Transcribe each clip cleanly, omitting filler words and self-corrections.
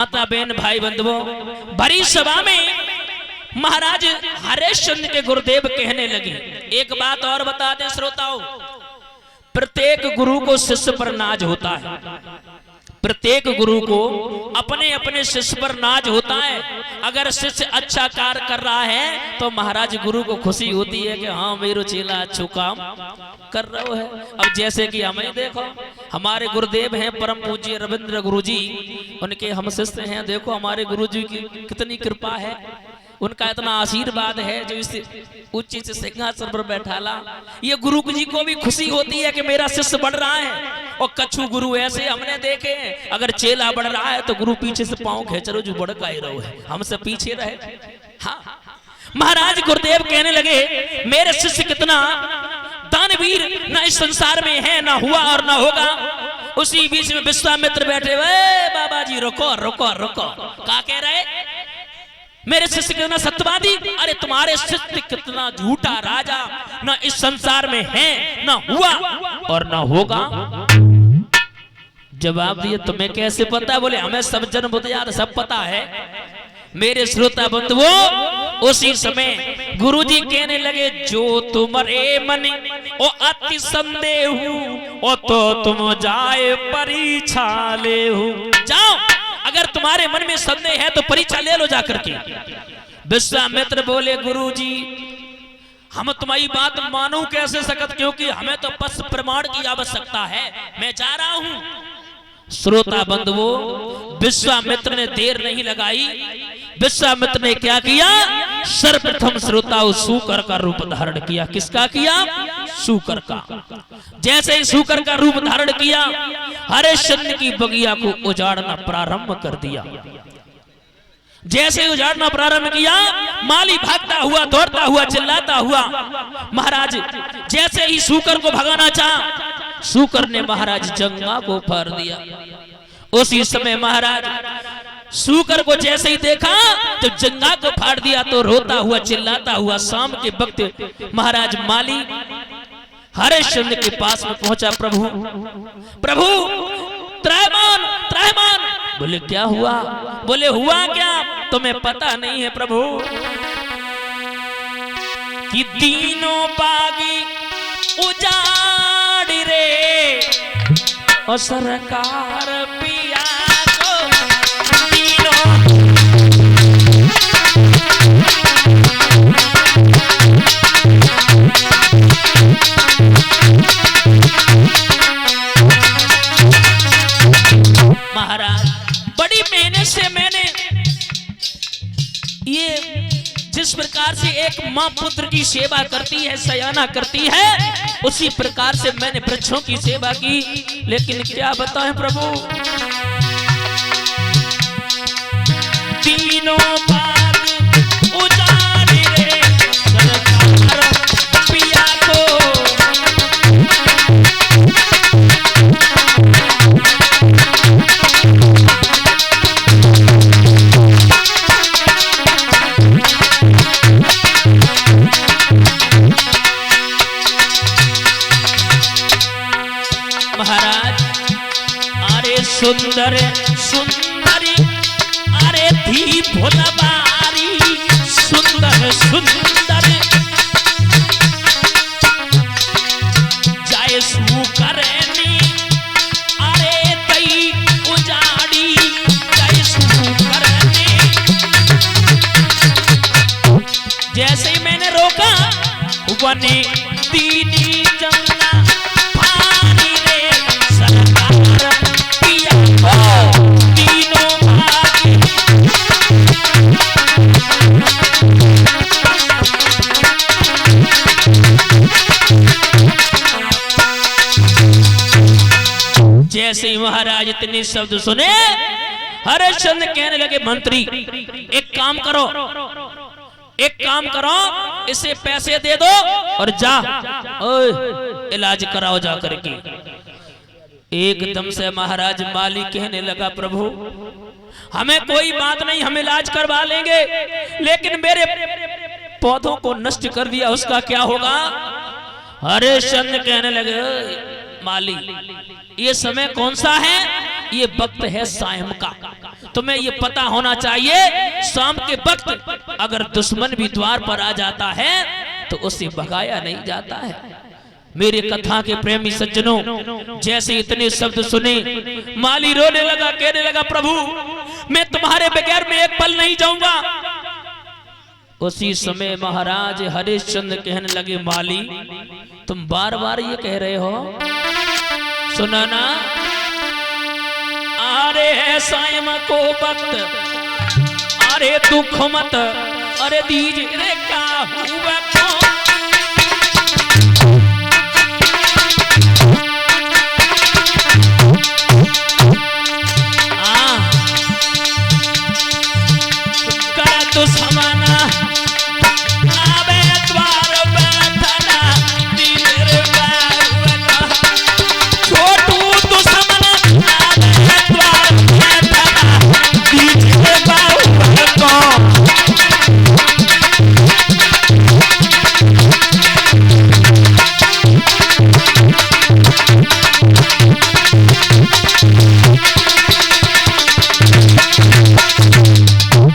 माता बहन भाई बंधुओं, भरी सभा में महाराज हरिश्चंद्र के गुरुदेव कहने लगे। एक बात और बता दें श्रोताओं, प्रत्येक गुरु को शिष्य पर नाज होता है। प्रत्येक गुरु को अपने अपने शिष्य पर नाज होता है। अगर शिष्य अच्छा कार्य कर रहा है तो महाराज गुरु को खुशी होती है कि हाँ मेरा चेला अच्छा काम कर रहा है। अब जैसे कि हमें देखो, हमारे गुरुदेव हैं परम पूज्य रविंद्र गुरु जी, उनके हम शिष्य हैं। देखो हमारे गुरु जी की कितनी कृपा है, उनका इतना आशीर्वाद है जो इस उच्च सिंहासन पर बैठाला। ये गुरु जी को भी खुशी होती है कि मेरा शिष्य बढ़ रहा है। और कछु गुरु ऐसे हमने देखे, अगर चेला बढ़ रहा है तो गुरु पीछे से पांव खींच रहे, जो बढ़ का ही रहो है, हमसे पीछे रहे। हाँ, महाराज गुरुदेव कहने लगे मेरे शिष्य कितना दानवीर न इस संसार में है, ना हुआ और ना होगा। उसी बीच में विश्वामित्र बैठे हुए, बाबा जी रुको रुको रुको, क्या कह रहे? मेरे शिष्य कितना सत्यवादी, अरे तुम्हारे शिष्य कितना झूठा राजा, न इस संसार में है, न हुआ और न होगा। जवाब दिए तुम्हें कैसे पता? बोले हमें सब जन्म बुद्ध सब पता है। मेरे श्रोता बंधुओं, उसी समय गुरुजी कहने लगे जो तुम्हारे मन ओ अति संदेह ओ तो तुम जाए परीक्षा ले हो। जाओ, अगर तुम्हारे मन में संदेह है तो परीक्षा ले लो जाकर के। विश्वामित्र बोले गुरुजी हम तुम्हारी बात मानू कैसे सकत, क्योंकि हमें तो बस प्रमाण की आवश्यकता है, मैं जा रहा हूं। श्रोता बंधुओं, विश्वामित्र ने देर नहीं लगाई। विश्वामित्र ने क्या किया? सर्वप्रथम श्रोताओं शूकर का रूप धारण किया। किसका किया? शूकर का। जैसे ही शूकर का रूप धारण किया, हरिश्चंद्र की बगिया को उजाड़ना प्रारंभ कर दिया। जैसे उजाड़ना प्रारंभ किया, माली भागता हुआ, दौड़ता हुआ, चिल्लाता हुआ महाराज जैसे ही शूकर को भगाना चाहा, शूकर ने महाराज जंगा को फाड़ दिया। उसी समय महाराज शूकर को जैसे ही देखा तो जंगा को फाड़ दिया, तो रोता हुआ चिल्लाता हुआ शाम के वक्त महाराज माली हरिश्चंद्र के पास में पहुंचा। प्रभु प्रभु त्रयमान त्रयमान। बोले क्या हुआ? बोले हुआ क्या तुम्हें पता नहीं है प्रभु कि तीनों बागी उजाड़ रे और सरकार पिया को तीनों। महाराज बड़ी मेहनत से मैंने ये जिस प्रकार से एक माँ पुत्र की सेवा करती है, सयाना करती है, उसी प्रकार से मैंने वृक्षों की सेवा की। लेकिन क्या बताएं प्रभु, तीनों बाग उजाड़ रे सरकार पिया को। सुंदर सुंदरी अरे थी भोलबारी, सुंदर सुंदर जाए सुकरनी अरे तई उजाड़ी जाए सुकरनी। जैसे ही मैंने रोका वने दीनी जंगा पानी रे सरकार तीनों भागी। जैसे ही महाराज इतने शब्द सुने, हरिश्चंद्र कहने लगे मंत्री एक काम करो, एक काम करो, इसे पैसे दे दो और जा इलाज कराओ जा करके। एकदम से महाराज माली कहने लगा प्रभु हमें कोई बात नहीं, हम इलाज करवा लेंगे, लेकिन मेरे पौधों को नष्ट कर दिया उसका क्या होगा? हरिश्चंद्र कहने लगे माली ये समय कौन सा है? ये वक्त है सायं का। तुम्हें ये पता होना चाहिए शाम के वक्त अगर दुश्मन भी द्वार पर आ जाता है तो उसे भगाया नहीं जाता है। मेरे कथा के प्रेमी सज्जनों, जैसे इतने शब्द सुने माली रोने लगा, कहने लगा प्रभु मैं तुम्हारे बगैर में एक पल नहीं जाऊंगा। उसी समय महाराज हरिश्चंद्र कहने लगे माली तुम बार बार ये कह रहे हो, सुना ना, अरे सायम को वक्त, अरे दुख मत, अरे दीजिए रे का हुआ तो समाना आवे द्वार बैठना दीर बाबा छोटू तो समाना आवे द्वार बैठना दीर बाबा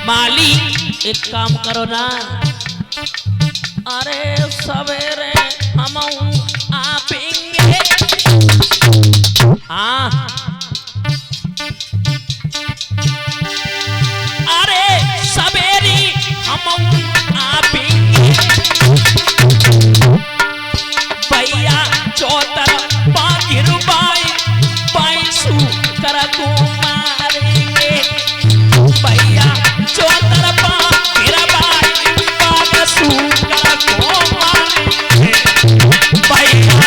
माली एक काम करो ना, अरे सवेरे हम आपेंगे, हाँ अरे सवेरे हम आपेंगे, भैया चौतर पाकिर बाई पैसू कर को मारेंगे, भैया चौतर पाकिर बाई पैसू कर को मारेंगे, भैया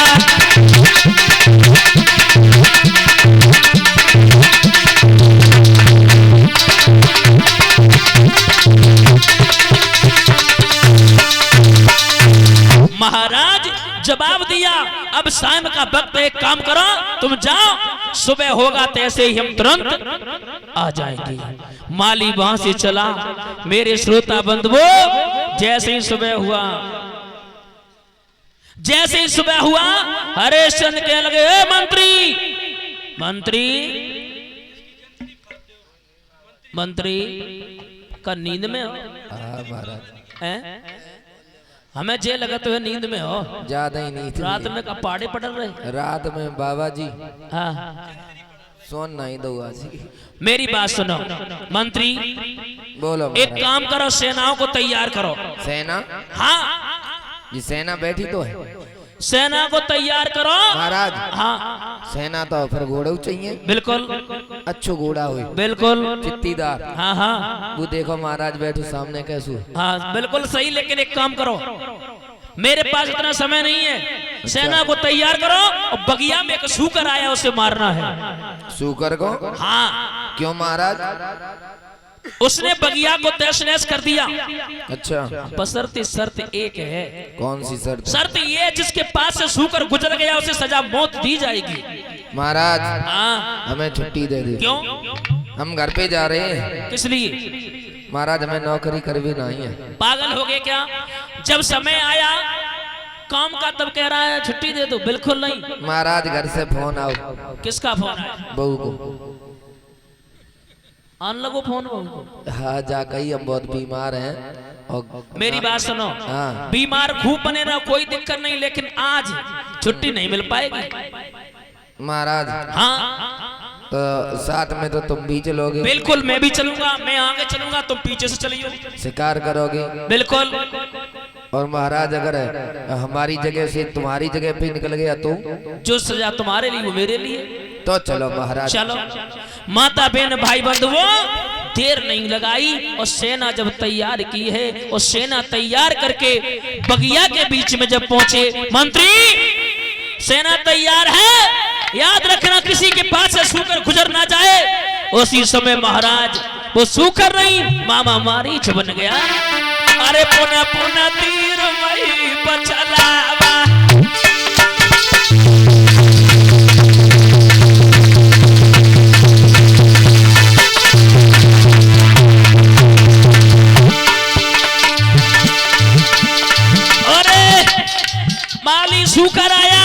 महाराज जवाब दिया अब शाम का वक्त, एक काम करो तुम जाओ, सुबह होगा तैसे ही हम तुरंत आ जाएंगे। माली वहां से चला। मेरे श्रोता बंधुओं, जैसे ही सुबह हुआ, जैसे ही सुबह हुआ हरिश्चंद्र कहने लगे ए मंत्री, मंत्री मंत्री का नींद में हो? महाराज हमें जे लगा तो नींद में हो, ज्यादा ही नहीं थी। रात में कपाड़े पड़ रहे, रात में बाबा जी हाँ सोन नहीं दो आजी। मेरी बात सुनो मंत्री, बोलो एक काम करो, सेनाओं को तैयार करो। सेना? हाँ जी सेना बैठी तो है, सेना को तैयार करो महाराज। हाँ सेना तो फिर घोड़ा चाहिए, बिल्कुल अच्छो घोड़ा हुई, बिल्कुल चित्तीदार। हाँ हाँ वो देखो महाराज बैठो सामने कैसू। हाँ बिल्कुल सही, लेकिन एक काम करो, मेरे पास इतना समय नहीं है, सेना को तैयार करो और बगिया में एक सूकर आया उसे मारना है। सूकर को? हाँ। क्यों महाराज? उसने बगिया को तहस नहस कर दिया। अच्छा, बशर्ते शर्त एक है। कौन सी शर्त? शर्त ये जिसके पास से सूकर गुजर गया उसे सजा मौत दी जाएगी। महाराज हाँ हमें छुट्टी दे दी। क्यों? हम घर पे जा रहे हैं। किस लिए? महाराज हमें नौकरी कर भी नहीं है। पागल हो गए क्या? जब समय आया काम का तब कह रहा है छुट्टी दे दो, बिल्कुल नहीं। महाराज घर से फोन आओ। किसका फोन आया? बहू को। आन लगो फोन बहू को। हाँ जाकर ही, हम बहुत बीमार हैं। और मेरी बात सुनो, हाँ। बीमार खूब बने ना, कोई दिक्कत नहीं, लेकिन आज छुट्टी नहीं मिल पाएगी महाराज। हाँ तो साथ में तो तुम भी चलोगे? बिल्कुल मैं भी चलूंगा, मैं आगे चलूंगा तुम पीछे से चलियो। शिकार करोगे? बिल्कुल। और महाराज अगर हमारी जगह से तुम्हारी जगह पे निकल गया तो? जो सजा तुम्हारे लिए वो मेरे लिए। तो चलो महाराज। चलो। माता बहन भाई बंधुओं, देर नहीं लगाई और सेना जब तैयार की है, और सेना तैयार करके बगिया के बीच में जब पहुंचे, मंत्री सेना तैयार है, याद रखना किसी के पास से सूकर गुजर ना जाए। उसी समय महाराज वो सूकर नहीं मामा मारीच बन गया। अरे पुनः पुनः तीर वही बचलावा, अरे माली सूकर आया।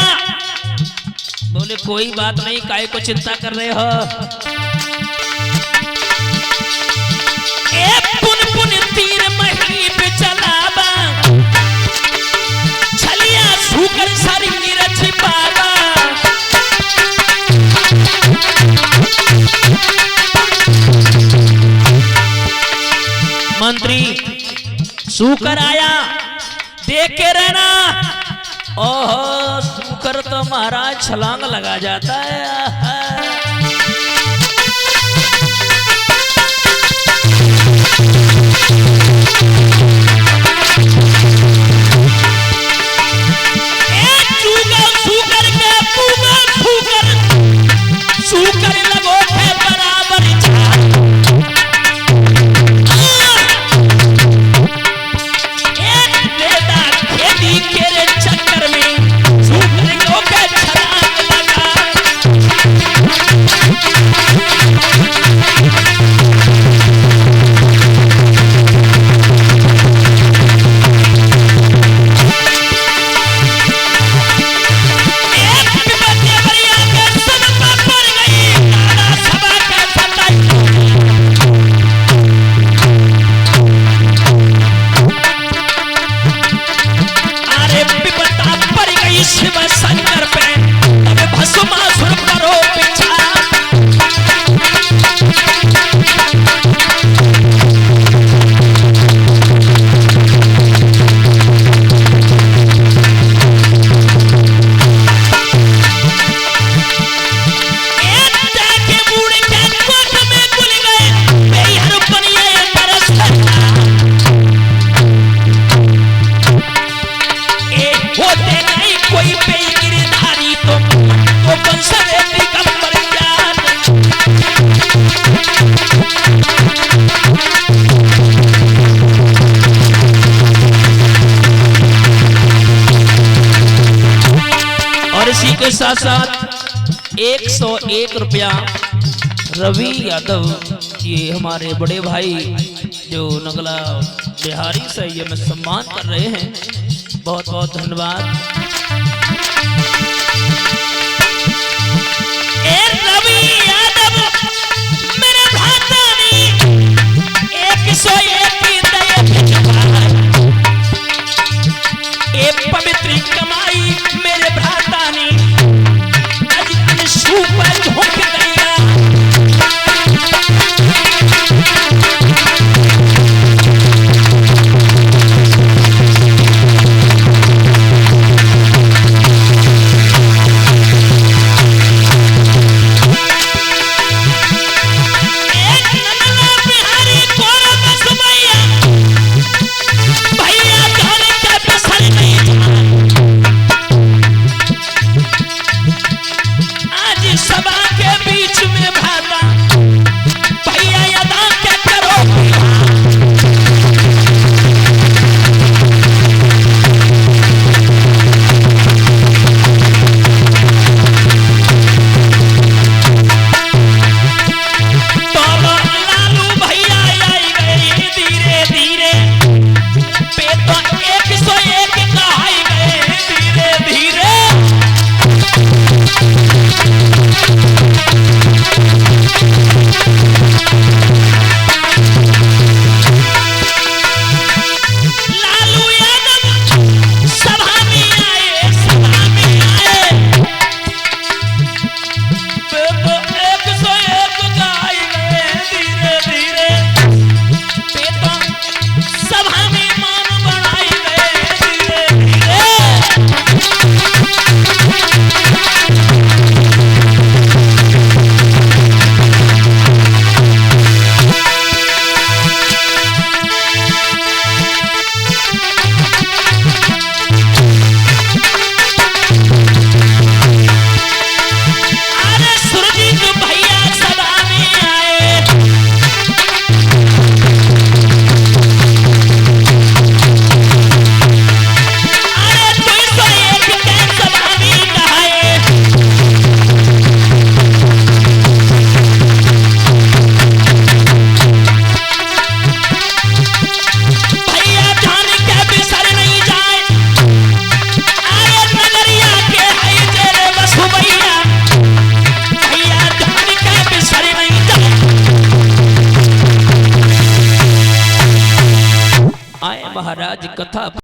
बोले कोई बात नहीं, काहे को चिंता कर रहे हो? मंत्री सूकर आया, देख के रहना। ओहो, सूकर तो महाराज छलांग लगा जाता है। सूकर लगो है बराबर खेती के चक्कर में सूकर को छलांग लगा। शिव शंकर पे तब भस्मासुर करो पीछा। कोई पे गिरधारी तो बंसरे दिगंबर ज्ञान। और इसी के साथ साथ 101 रुपया रवि यादव, ये हमारे बड़े भाई जो नगला बिहारी से ये में सम्मान कर रहे हैं, बहुत बहुत धन्यवाद। रवि यादव मेरे भातानी 101 की दया एक पवित्र कमाई मेरे भ्रातानी आज सुपर झोंक गया। सभा के बीच में भाता भैया अदा क्या करो। तो लालू भैया आई गए धीरे धीरे पे तो 101 कहाई गए धीरे धीरे। लालू यादव सभा में आए, सभा में आए तो 101 गाय गए धीरे धीरे पे तो सभा में मान बढ़ाई गए धीरे धीरे। महाराज कथा